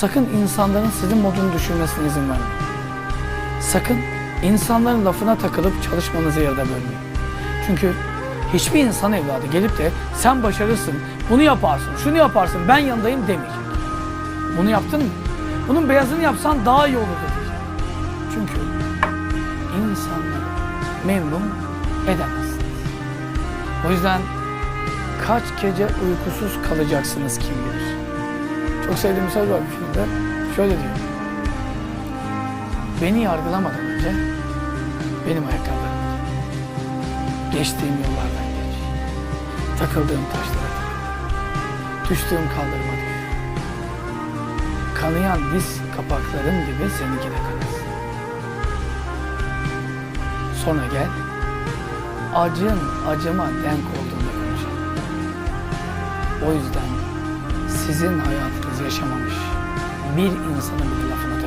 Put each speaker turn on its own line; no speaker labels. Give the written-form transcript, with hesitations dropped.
sakın insanların sizin modunu düşürmesine izin vermeyin. Sakın insanların lafına takılıp çalışmanızı yarıda bölmeyin. Çünkü hiçbir insan evladı gelip de sen başarırsın, bunu yaparsın, şunu yaparsın, ben yanındayım demeyecek. Bunu yaptın mı? Bunun beyazını yapsan daha iyi olur diyecek. Çünkü insanları memnun edemezsiniz. O yüzden kaç gece uykusuz kalacaksınız kim bilir. Çok sevdiğim bir söz var bir filmde. Şöyle diyor. Beni yargılamadan önce benim ayakkabılarım giy. Geçtiğim yollardan geç. Takıldığım taşlara takıl. Düştüğüm kaldırıma düş. Kanayan diz kapaklarım gibi seninki de kanasın. Sonra gel, acın acıma denk olduğunda konuşalım. O yüzden sizin hayatınızı yaşamamış bir insanın bile lafına